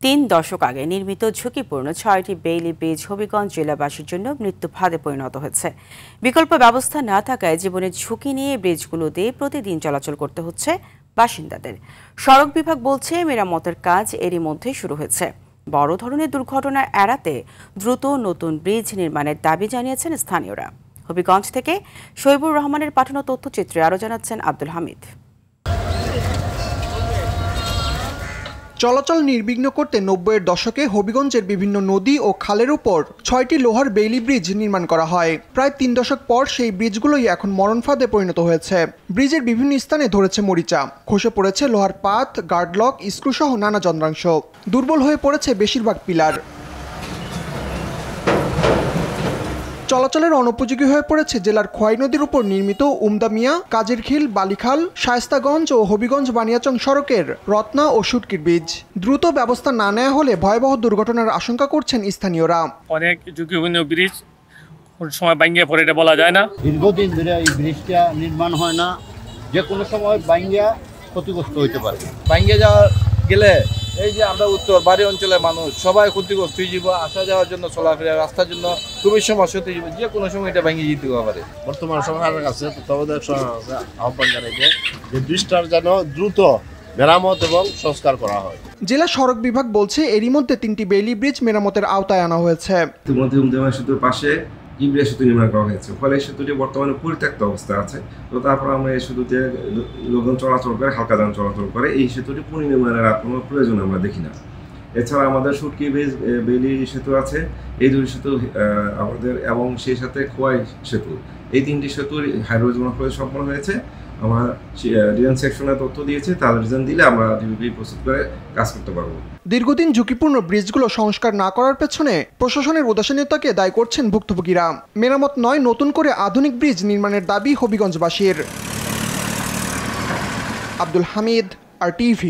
3 দশক আগে নির্মিত ঝুঁকিপূর্ণ 6টি বেইলি ব্রিজ হবিগঞ্জ জেলাবাসীর জন্য মৃত্যু ফাঁদে পরিণত হয়েছে। বিকল্প ব্যবস্থা না থাকায় জীবনের ঝুঁকি নিয়ে ব্রিজগুলো দিয়ে প্রতিদিন চলাচল করতে হচ্ছে বাসিন্দাদের। সড়ক বিভাগ বলছে মেরামতের কাজ এরই মধ্যে শুরু হয়েছে। বড় ধরনের দুর্ঘটনা এড়াতে দ্রুত নতুন ব্রিজ নির্মাণের দাবি জানিয়েছেন স্থানীয়রা। হবিগঞ্জ থেকে শহীবুর রহমানের পাঠানো তথ্যচিত্রে আরও জানাচ্ছেন আব্দুল হামিদ। চলাচল নির্বিঘ্ন করতে 90-এর দশকে হবিগঞ্জের বিভিন্ন নদী ও খালের উপর 6টি লোহার বেইলি ব্রিজ নির্মাণ করা হয়। প্রায় 3 দশক পর সেই ব্রিজগুলোই এখন মরণ ফাঁদে পরিণত হয়েছে। ব্রিজের বিভিন্ন স্থানে ধরেছে মরিচা, খসে পড়েছে লোহার পাত, গার্ডলক, স্ক্রু সহ নানা যন্ত্রাংশ। দুর্বল হয়ে পড়েছে বেশিরভাগ পিলার। চলাচলের অনুপযোগী হয়ে পড়েছে জেলার খোয়াই নদীর উপর নির্মিত উমদামিয়া, কাজিরখিল, বালিখাল, শায়েস্তাগঞ্জ ও হবিগঞ্জ বানিয়াচং সড়কের রত্না ও শুটকির ব্রিজ। দ্রুত ব্যবস্থা না নেওয়া হলে ভয়াবহ দুর্ঘটনার আশঙ্কা করছেন স্থানীয়রা। অনেক ঝুঁকিপূর্ণ ব্রিজ, কোন সময় ভাঙিয়ে পড়ে এটা বলা যায় না। দীর্ঘদিন ধরে এই ব্রিজটা নির্মাণ হয় না, যে কোনো সময় ভাঙিয়া ক্ষতিগ্রস্ত হইতে পারে। ভাঙিয়ে যাওয়া গেলে এই যে আমরা উত্তর বাড়ি অঞ্চলের মানুষ সবাই ক্ষতিগ্রস্ত হয়ে যাব। আসা যাওয়ার জন্য, চলাফেরা রাস্তার জন্য খুবই সমস্যা হতে যাবে। যে কোনো সময় এটা ভেঙে যেতে পারে। বর্তমান সরকারের কাছে তত্ত্বাবধায়ক সরকার আহ্বান জানাইব যে ব্রিজটার যেন দ্রুত মেরামত এবং সংস্কার করা হয়। জেলা সড়ক বিভাগ বলছে এরই মধ্যে 3টি বেইলি ব্রিজ মেরামতের আওতায় আনা হয়েছে। ইতিমধ্যে উমদামিয়া সেতুর পাশে ইব্রিয়া সেতু নির্মাণ করা হয়েছে, ফলে সেতুটি বর্তমানে পরিত্যক্ত অবস্থায় আছে। তো তারপর আমরা এই সেতুতে লোকজন চলাচল করে, হালকা যান চলাচল করে। এই সেতুটি পুনর্নির্মাণের আর কোনো প্রয়োজন আমরা দেখি না। এছাড়া আমাদের শুটকি বেইলি সেতু আছে, এই দুটি সেতু আমাদের, এবং সেই সাথে খোয়াই সেতু, এই 3টি সেতুর হাইড্রোজেন সম্পন্ন হয়েছে। আমার ডিজাইন সেকশনে তথ্য দিয়েছে, তার ডিজাইন দিলে আমরা ডিপিপি প্রস্তুত করে কাজ করতে পারবো। দীর্ঘদিন ঝুঁকিপূর্ণ ব্রিজগুলো সংস্কার না করার পেছনে প্রশাসনের উদাসীনতাকে দায়ী করছেন ভুক্তভোগীরা। মেরামত নয়, নতুন করে আধুনিক ব্রিজ নির্মাণের দাবি হবিগঞ্জবাসীর। আব্দুল হামিদ, RTV।